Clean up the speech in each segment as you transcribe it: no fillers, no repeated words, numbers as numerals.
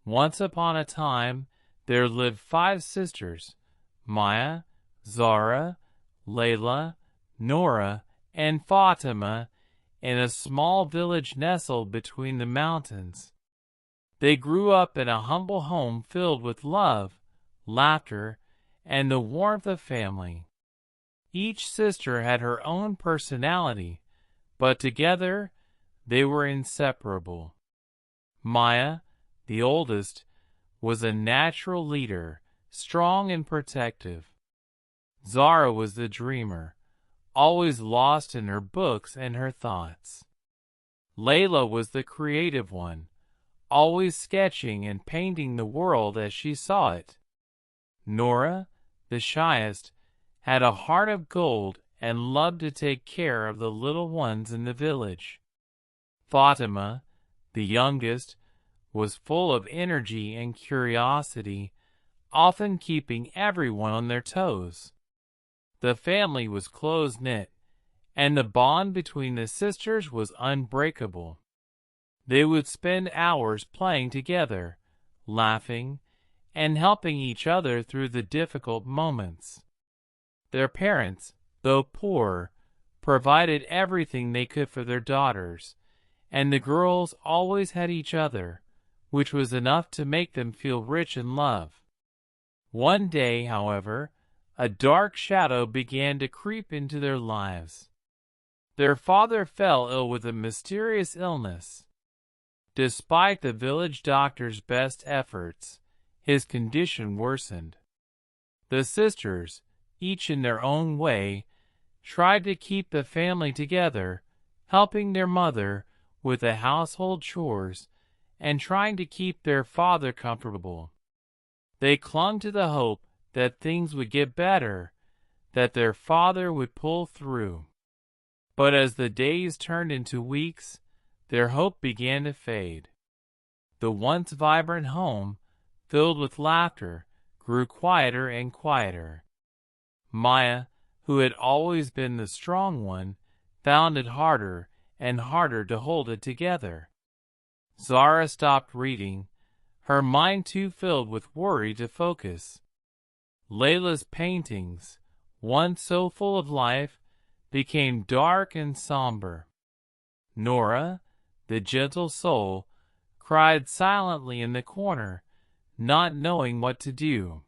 Once upon a time, there lived 5 sisters, Maya, Zara, Layla, Nora, and Fatima, in a small village nestled between the mountains. They grew up in a humble home filled with love, laughter, and the warmth of family. Each sister had her own personality, but together they were inseparable. Maya, the oldest, was a natural leader, strong and protective. Zara was the dreamer, always lost in her books and her thoughts. Layla was the creative one, always sketching and painting the world as she saw it. Nora, the shyest, had a heart of gold and loved to take care of the little ones in the village. Fatima, the youngest, was full of energy and curiosity, often keeping everyone on their toes. The family was close-knit, and the bond between the sisters was unbreakable. They would spend hours playing together, laughing, and helping each other through the difficult moments. Their parents, though poor, provided everything they could for their daughters, and the girls always had each other, which was enough to make them feel rich in love. One day, however, a dark shadow began to creep into their lives. Their father fell ill with a mysterious illness. Despite the village doctor's best efforts, his condition worsened. The sisters, each in their own way, tried to keep the family together, helping their mother with the household chores and trying to keep their father comfortable. They clung to the hope that things would get better, that their father would pull through. But as the days turned into weeks, their hope began to fade. The once vibrant home, filled with laughter, grew quieter and quieter. Maya, who had always been the strong one, found it harder and harder to hold it together. Zara stopped reading, her mind too filled with worry to focus. Layla's paintings, once so full of life, became dark and somber. Nora, the gentle soul, cried silently in the corner, not knowing what to do.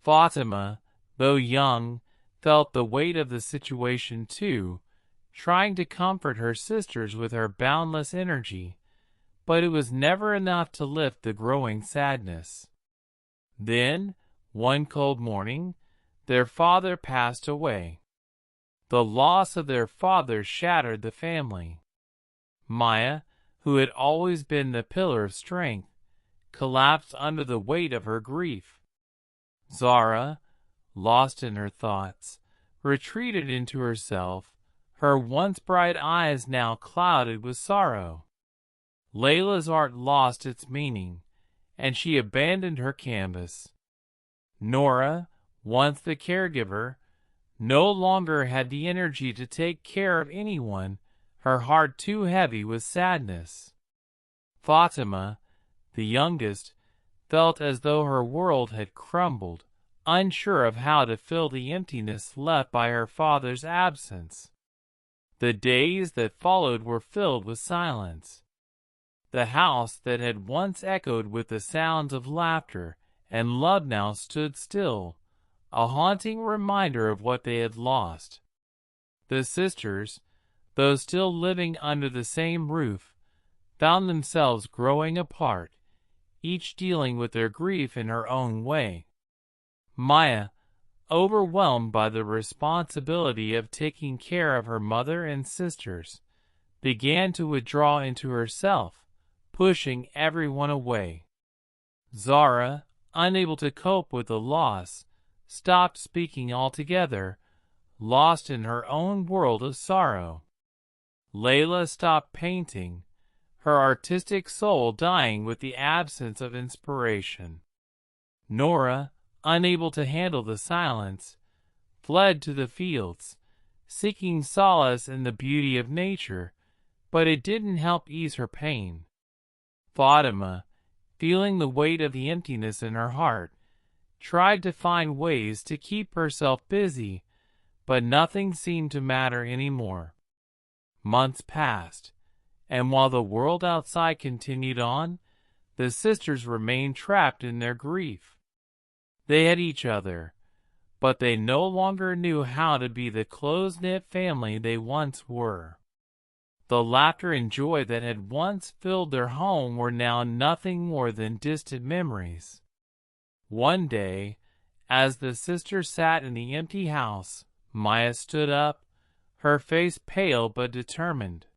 Fatima, though young, felt the weight of the situation too, trying to comfort her sisters with her boundless energy, but it was never enough to lift the growing sadness. Then, one cold morning, their father passed away. The loss of their father shattered the family. Maya, who had always been the pillar of strength, collapsed under the weight of her grief. Zara, lost in her thoughts, retreated into herself, her once bright eyes now clouded with sorrow. Layla's art lost its meaning, and she abandoned her canvas. Nora, once the caregiver, no longer had the energy to take care of anyone, her heart too heavy with sadness. Fatima, the youngest, felt as though her world had crumbled, unsure of how to fill the emptiness left by her father's absence. The days that followed were filled with silence. The house that had once echoed with the sounds of laughter and love now stood still, a haunting reminder of what they had lost. The sisters, though still living under the same roof, found themselves growing apart, each dealing with their grief in her own way. Maya, overwhelmed by the responsibility of taking care of her mother and sisters, began to withdraw into herself, pushing everyone away. Zara, unable to cope with the loss, stopped speaking altogether, lost in her own world of sorrow. Layla stopped painting, her artistic soul dying with the absence of inspiration. Nora, unable to handle the silence, fled to the fields, seeking solace in the beauty of nature, but it didn't help ease her pain. Fatima, feeling the weight of the emptiness in her heart, tried to find ways to keep herself busy, but nothing seemed to matter anymore. Months passed, and while the world outside continued on, the sisters remained trapped in their grief. They had each other, but they no longer knew how to be the close-knit family they once were. The laughter and joy that had once filled their home were now nothing more than distant memories. One day, as the sisters sat in the empty house, Maya stood up, her face pale but determined.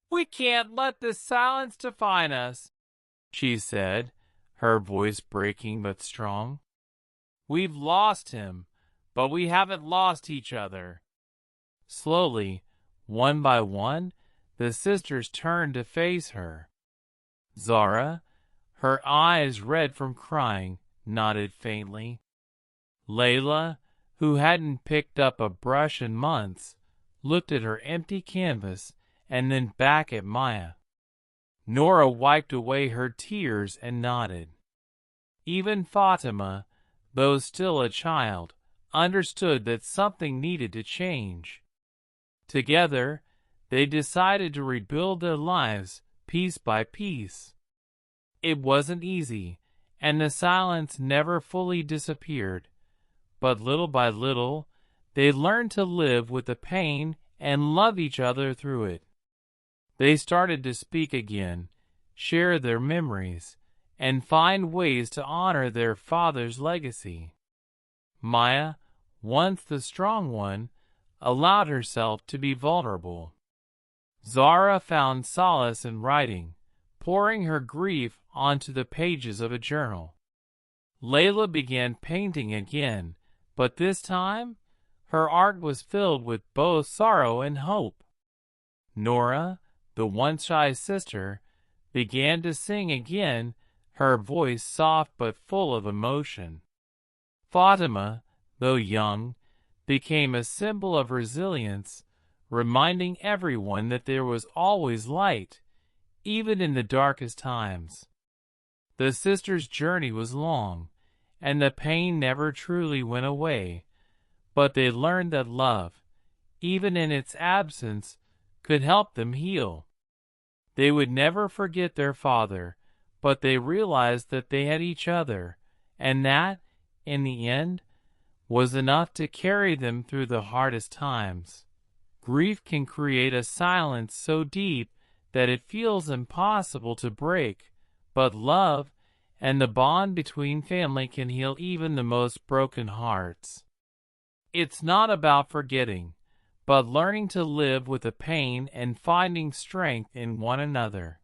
"We can't let this silence define us," she said, her voice breaking but strong. "We've lost him, but we haven't lost each other." Slowly, one by one, the sisters turned to face her. Zara, her eyes red from crying, nodded faintly. Layla, who hadn't picked up a brush in months, looked at her empty canvas and then back at Maya. Nora wiped away her tears and nodded. Even Fatima, though still a child, understood that something needed to change. Together, they decided to rebuild their lives piece by piece. It wasn't easy, and the silence never fully disappeared, but little by little, they learned to live with the pain and love each other through it. They started to speak again, share their memories, and find ways to honor their father's legacy. Maya, once the strong one, allowed herself to be vulnerable. Zara found solace in writing, pouring her grief onto the pages of a journal. Layla began painting again, but this time, her art was filled with both sorrow and hope. Nora, the once shy sister, began to sing again, her voice soft but full of emotion. Fatima, though young, became a symbol of resilience, reminding everyone that there was always light, even in the darkest times. The sisters' journey was long, and the pain never truly went away, but they learned that love, even in its absence, could help them heal. They would never forget their father, but they realized that they had each other, and that, in the end, was enough to carry them through the hardest times. Grief can create a silence so deep that it feels impossible to break, but love and the bond between family can heal even the most broken hearts. It's not about forgetting, but learning to live with the pain and finding strength in one another.